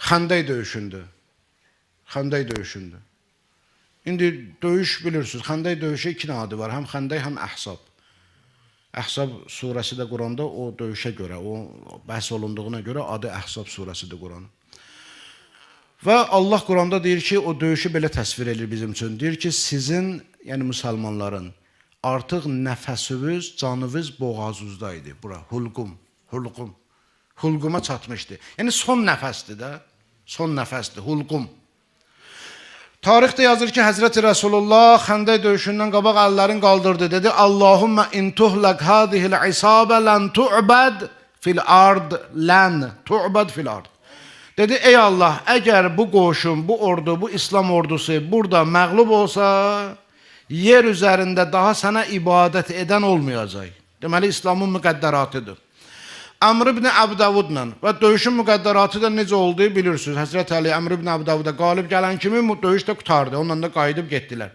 Xəndək döyüşündür. Xəndək döyüşündür. İndi döyüş bilirsiniz, Xəndək döyüşü iki adı var. Həm Xəndək, həm Əhzab. Əhzab surəsi də Quranda o döyüşə görə, o bəhs olunduğuna görə adı Əhzab surəsidir Quranın. Və Allah Quranda deyir ki, o döyüşü belə təsvir edir bizim üçün. Deyir ki, sizin, yəni müsəlmanların artıq nəfəsiniz, canınız boğazınızda idi. Bura, hulqum. Hulquma çatmışdı. Yəni son nəfəsdir də. Son nəfəsdir, hulqum. Tarixdə yazır ki, Həzrəti Rəsulullah Xəndək döyüşündən qabaq əllərini qaldırdı. Dedi, Allahümmə intuhlaq hadihil isabə lən tu'bəd fil ard, lən tu'bəd fil ard. Dedi, ey Allah, əgər bu qoşun, bu ordu, bu İslam ordusu burada məğlub olsa, yer üzərində daha sənə ibadət edən olmayacaq. Deməli, İslamın müqəddəratıdır. Əmr ibn Əbdəvudla və döyüşün müqəddəratı da necə olduğu bilirsiniz. Həzrət Əli Əmr ibn Əbdəvuda qalib gələn kimi döyüş də qutardı. Onunla da qayıdıb getdilər.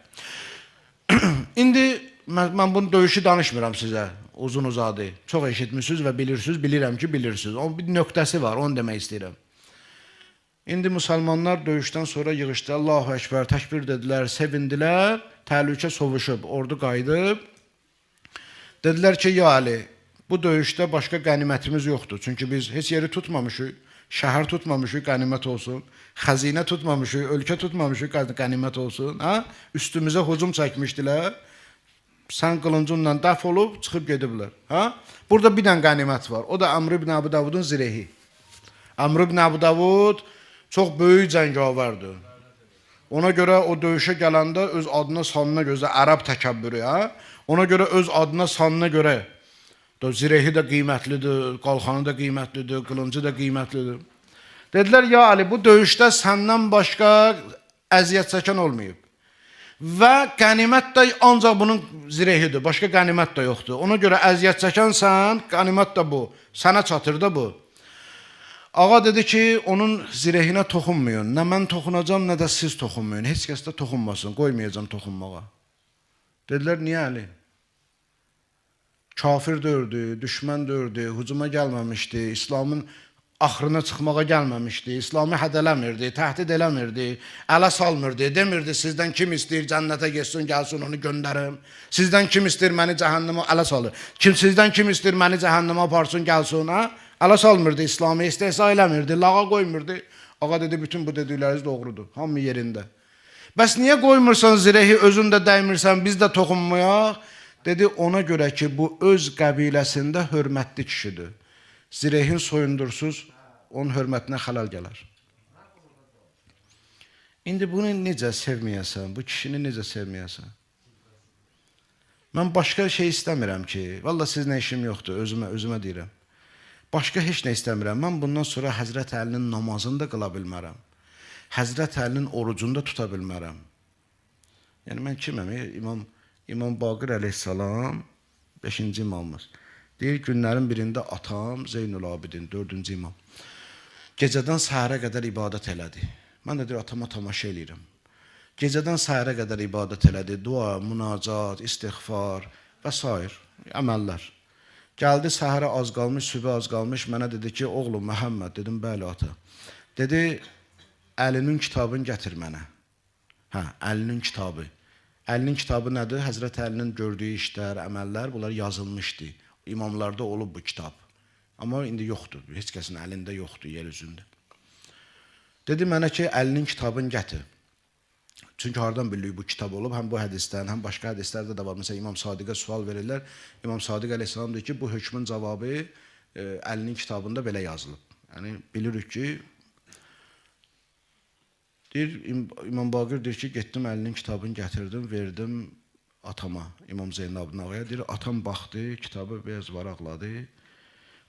İndi mən bunu döyüşü danışmıram sizə uzun uzadı. Çox eşitmişsiniz və bilirsiniz, bilirəm ki, bilirsiniz. Onun bir nöqtəsi var, onu demək istəyirəm. İndi müsəlmanlar döyüşdən sonra yığışdı. Allahu Ekber, təkbir dedilər, sevindilər, təhlükə sovuşub, ordu qayıdıb. Dedilər ki, ya Ali, bu döyüşdə başqa qənimətimiz yoxdur. Çünki biz heç yeri tutmamışıq, şəhər tutmamışıq, qənimət olsun. Xəzinə tutmamışıq, ölkə tutmamışıq, qənimət olsun. Üstümüzə hücum çəkmişdilər. Sən qılıncınla dəf olub, çıxıb gediblər. Burada bir dənə qənimət var. O da Əmr ibn Əbdəvudun zirehi. Əmr ibn Əbdəvud çox böyük cəngavərdir. Ona görə o döyüşə gələndə öz adına, sanına görə, ərəb təkəbbürü, ona görə öz adına, sanına görə zirehi də qiymətlidir, qalxanı da qiymətlidir, qılıncı da qiymətlidir. Dedilər, ya Ali, bu döyüşdə səndən başqa əziyyət çəkən olmayıb. Və qənimət də ancaq bunun zirehidir, başqa qənimət də yoxdur. Ona görə əziyyət çəkənsən, qənimət də bu, sənə çatır da bu. Ağa dedi ki, onun zirehinə toxunmayın. Nə mən toxunacam, nə də siz toxunmayın. Heç kəs də toxunmasın, qoymayacam toxunmağa. Dedilər, niyə Ali? Kafir dördü, düşmən dördü, hücuma gəlməmişdi, İslamın axırına çıxmağa gəlməmişdi, İslamı hədələmirdi, təhdid eləmirdi, ələ salmırdı, demirdi, sizdən kim istəyir cənnətə geçsin, gəlsin onu göndərim, sizdən kim istəyir məni cəhənnəmə ələ salır, sizdən kim istəyir məni cəhənnəmə aparsın, gəlsin, ələ salmırdı, İslamı istehza eləmirdi, lağa qoymurdu. Ağa dedi, bütün bu dedikləriniz doğrudur, hamı yerində. Bəs niyə qoymursan zirehi, özün də dəymirsən, biz də toxunmayaq? Dedi, ona görə ki, bu öz qəbiləsində hörmətli kişidir. Zirehin soyundursuz, onun hörmətinə xələl gələr. İndi bunu necə sevməyəsən, bu kişini necə sevməyəsən? Mən başqa şey istəmirəm ki, valla sizlə işim yoxdur, özümə deyirəm. Başqa heç nə istəmirəm. Mən bundan sonra Həzrət Əlinin namazını da qıla bilmərəm. Həzrət Əlinin orucunu da tuta bilmərəm. Yəni, mən kiməm? İmam Baqir əleyhissalam 5-ci imamımız. Deyir, günlərin birində atam Zeynul Abidin 4-cü imam gecədən səhərə qədər ibadət elədi. Mən də deyir, atama tamaşa eləyirəm. Gecədən səhərə qədər ibadət elədi. Dua, münacat, istiğfar və s. əməllər. Gəldi səhərə az qalmış, sübhə az qalmış. Mənə dedi ki, oğlum Məhəmməd, dedim, bəli ata. Dedi, Əlinin kitabını gətir mənə. Əlinin kitabı. Əlinin kitabı nədir? Həzrət Əlinin gördüyü işlər, əməllər, bunlar yazılmışdı. İmamlarda olub bu kitab. Amma indi yoxdur, heç kəsin əlində yoxdur, yer üzündə. Dedi mənə ki, Əlinin kitabını gətir. Çünki haradan bilirik bu kitab olub, həm bu hədisdən, həm başqa hədislərdə də var. Məsələn, İmam Sadiqə sual verirlər. İmam Sadiq əleyhissalam deyir ki, bu hökmün cavabı Əlinin kitabında belə yazılıb. Yəni, bilirik ki, deyir, İmam Baqir deyir ki, getdim Əlinin kitabını gətirdim, verdim atama, İmam Zeynabın ağaya. Deyir, atam baxdı, kitabı biraz varaqladı,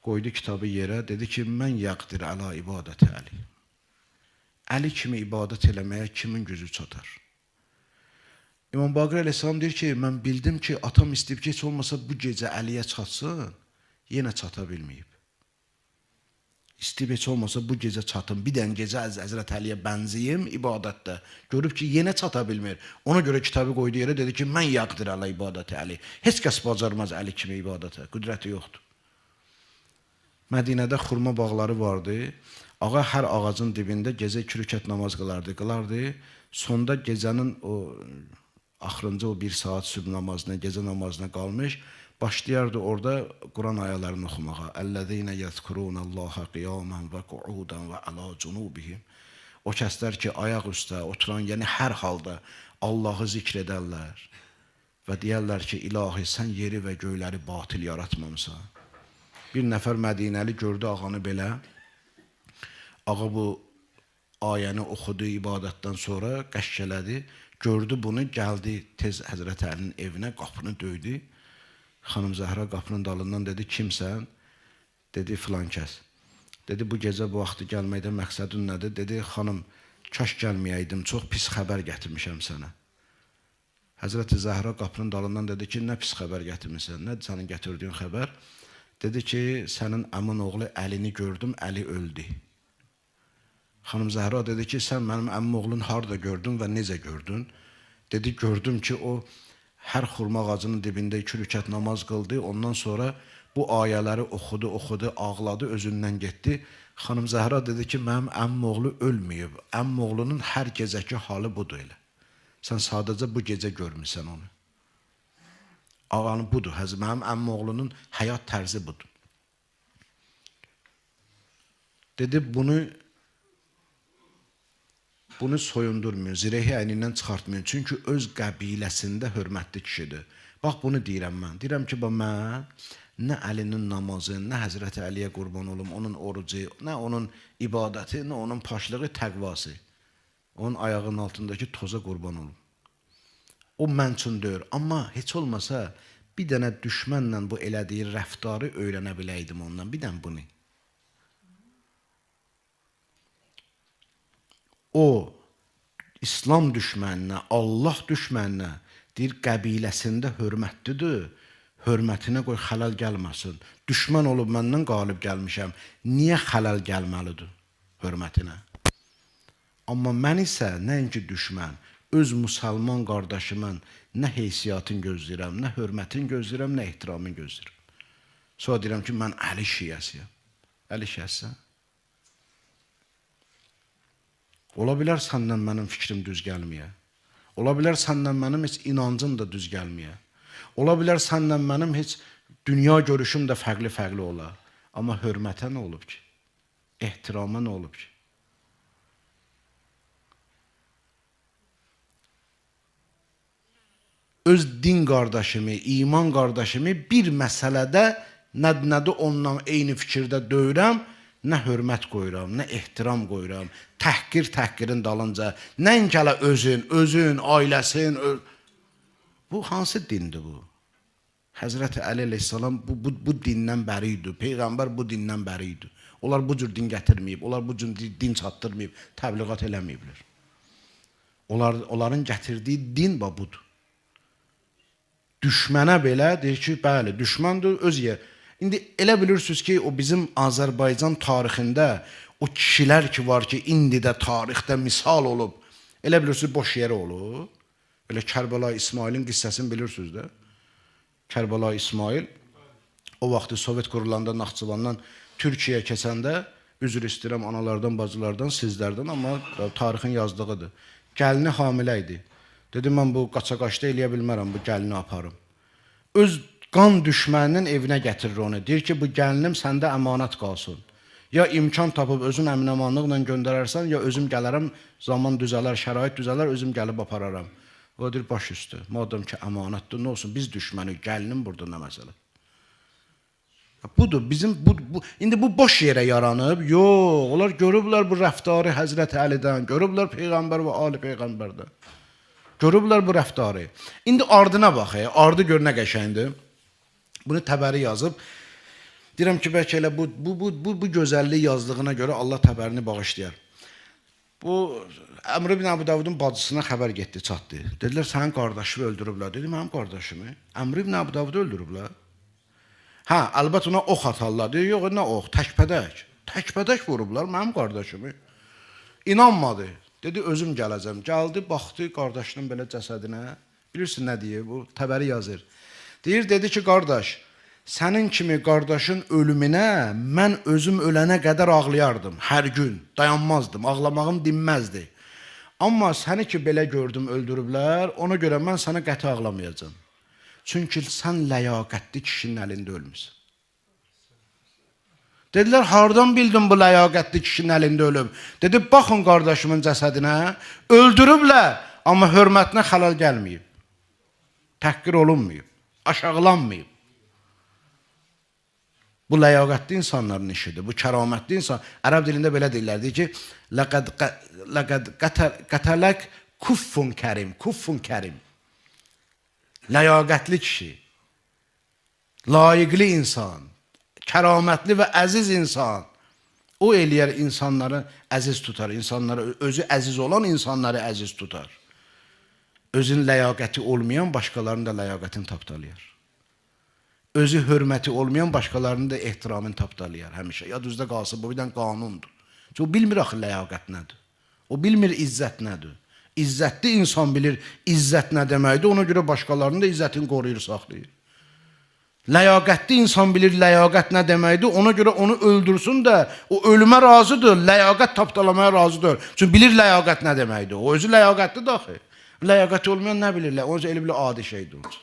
qoydu kitabı yerə, dedi ki, mən yəqdir əla ibadət Əli. Əli kimi ibadət eləməyə kimin gücü çatar? İmam Baqir əleyhissalam deyir ki, mən bildim ki, atam istəyib ki, heç olmasa bu gecə Əliyə çatsın, yenə çata bilməyib. İstəyib heç olmasa bu gecə çatım, bir dən gecə Həzrət Əliyə bənziyim ibadətdə. Görüb ki, yenə çata bilmir. Ona görə kitabı qoydu yerə, dedi ki, mən yaqdir ələ ibadəti Əli. Heç kəs bacarmaz Əli kimi ibadətə, qüdrəti yoxdur. Mədinədə xurma bağları vardı. Ağa hər ağacın dibində gecə 2 rükət namaz qılardı. Sonda gecənin o axırıncı o 1 saat sübh namazına, gecə namazına qalmış, başlayardı orada Quran ayələrini oxumağa. Əllezîne yezkurunallaha qiyaman və qu'udan və ala cunubihim. O kəslər ki, ayaq üstə oturan, yəni hər halda Allahı zikr edərlər və deyərlər ki, ilahi, sən yeri və göyləri batil yaratmamısan. Bir nəfər Mədinəli gördü ağanı belə. Ağa bu ayəni oxudu ibadətdən sonra, qəşkələdi. Gördü bunu, gəldi tez Həzrət Əlinin evinə, qapını döydü. Xanım Zəhra qapının dalından dedi, kimsən? Dedi, filan kəs. Dedi, bu gecə bu vaxtı gəlməkdə məqsədin nədir? Dedi, xanım, kaş gəlməyəydim, çox pis xəbər gətirmişəm sənə. Həzrət Zəhra qapının dalından dedi ki, nə pis xəbər gətirmişsən? Nədir sənin gətirdiyin xəbər? Dedi ki, sənin əmin oğlu Əlini gördüm, Əli öldü. Xanım Zəhra dedi ki, sən mənim əmim oğlun harada gördün və necə gördün? Dedi, gördüm ki, o hər xurma ağacının dibində 2 rükət namaz qıldı. Ondan sonra bu ayələri oxudu, ağladı, özündən getdi. Xanım Zəhra dedi ki, mənim əmim oğlu ölməyib. Əmim oğlunun hər gecəki halı budur elə. Sən sadəcə bu gecə görmüsən onu. Ağanı budur, mənim əmim oğlunun həyat tərzi budur. Dedi, bunu soyundurmuyor, zirəhi əynindən çıxartmıyor. Çünki öz qəbiləsində hörmətli kişidir. Bax, bunu deyirəm mən. Deyirəm ki, mən nə Əlinin namazı, nə Həzrəti Əliyə qurban olum, onun orucu, nə onun ibadəti, nə onun paşlığı, təqvası. Onun ayağının altındakı toza qurban olum. O mən üçün deyir. Amma heç olmasa bir dənə düşmənlə bu elədiyi rəftarı öyrənə biləydim ondan. Bir dənə bunu. O, İslam düşməninə, Allah düşməninə deyir, qəbiləsində hörmətlidir. Hörmətinə qoy xələl gəlməsin. Düşmən olub məndən qalib gəlmişəm. Niyə xələl gəlməlidir hörmətinə? Amma mən isə nəinki düşmən, öz müsəlman qardaşımın nə heysiyyatını gözləyirəm, nə hörmətin gözləyirəm, nə ehtiramını gözləyirəm. Sonra deyirəm ki, mən Əli şiyəsiyəm. Əli şiyəsən? Ola bilər səndən mənim fikrim düz gəlməyə. Ola bilər səndən mənim heç inancım da düz gəlməyə. Ola bilər səndən mənim heç dünya görüşüm də fərqli ola. Amma hörmətə nə olub ki? Ehtirama nə olub ki? Öz din qardaşımı, iman qardaşımı bir məsələdə nədir onunla eyni fikirdə döyürəm, nə hörmət qoyuram, nə ehtiram qoyuram, təhqirin dalınca, nəinki hələ özün, ailəsin. Bu hansı dindir bu? Həzrəti Əli əleyhissalam bu dindən bəri idi, Peyğəmbər bu dindən bəri idi. Onlar bu cür din gətirməyib, onlar bu cür din çatdırmayıb, təbliğat eləməyiblər. Onların gətirdiyi din budur. Düşmənə belə deyir ki, bəli, düşməndir, öz yer. İndi elə bilirsiniz ki, o bizim Azərbaycan tarixində o kişilər ki var ki, indi də tarixdə misal olub, elə bilirsiniz, boş yeri olub. Elə Kərbəlayı İsmailin qissəsini bilirsiniz də. Kərbəlayı İsmail o vaxtı Sovet qurulanda Naxçıvandan Türkiyəyə keçəndə, üzr istəyirəm analardan, bacılardan, sizlərdən, amma tarixin yazdığıdır. Gəlini hamilə idi. Dedim, mən bu qaça-qaçda eləyə bilmərəm, bu gəlini aparım. Öz qan düşməninin evinə gətirir onu. Deyir ki, bu gəlinim səndə əmanət qalsın. Ya imkan tapıb özün əmin-əmanlıqla göndərərsən, ya özüm gələrəm, zaman düzələr, şərait düzələr, özüm gəlib apararam. O deyir, baş üstü. Madəm ki, əmanətdir, nə olsun, biz düşməni, gəlinim burada nə məsələ? Budur, indi bu boş yerə yaranıb, yox, onlar görüblər bu rəftarı Həzrəti Əlidən, görüblər Peyğəmbər və Ali Peyğəmbərdən. Görüblər bu rəftarı. İndi ardına bax, ardı gör nə qəşəngdir. Bunu Təbəri yazıb. Deyirəm ki, bəlkə elə bu gözəllik yazdığına görə Allah Təbərini bağışlayar. Bu, Əmr ibn Əbu Davudun bacısına xəbər getdi, çatdı. Dedilər, sənin qardaşını öldürüblər. Dedi, mənim qardaşımı? Əmr ibn Əbu Davudu öldürüblər. Hə, əlbət ona ox atarlar. Deyir, yox, nə ox? Təkpədək. Təkpədək vurublar mənim qardaşımı. İnanmadı. Dedi, özüm gələcəm. Gəldi, baxdı qardaşının belə cəsədinə. Bilirsin nə deyir bu? Təbəri yazır. Deyir, dedi ki, qardaş, Sənin kimi qardaşın ölümünə mən özüm ölənə qədər ağlayardım hər gün. Dayanmazdım, ağlamağım dinməzdi. Amma səni ki belə gördüm öldürüblər, ona görə mən sənə qəti ağlamayacağam. Çünki sən ləyaqətli kişinin əlində ölmüsən. Dedilər, hardan bildin bu ləyaqətli kişinin əlində ölüm? Dedi, baxın qardaşımın cəsədinə, öldürüblər, amma hörmətinə xəlal gəlməyib. Təhqir olunmayıb, aşağılanmayıb. Bu ləyaqətli insanların işidir, bu kəramətli insan. Ərəb dilində belə deyirlər, deyir ki, Ləqəd qətələk kuffun kərim, kuffun kərim. Ləyaqətli kişi, layiqli insan, kəramətli və əziz insan. O eləyər insanları əziz tutar, insanları, özü əziz olan insanları əziz tutar. Özün ləyaqəti olmayan başqalarının da ləyaqətini tapdalayar. Özü hörməti olmayan başqalarının da ehtiramını tapdalayar həmişə. Ya düzdə qalsın, bu bir dənə qanundur. Çünki o bilmir axı ləyaqət nədir. O bilmir izzət nədir. İzzətli insan bilir izzət nə deməkdir, ona görə başqalarının da izzətini qoruyur, saxlayır. Ləyaqətli insan bilir ləyaqət nə deməkdir, ona görə onu öldürsün də, o ölümə razıdır, ləyaqət tapdalamaya razıdır. Çünki bilir ləyaqət nə deməkdir, o özü ləyaqətlidir axı. Ləyaqəti olmayan nə bilirlər, o özü elə bilir adi şeydir.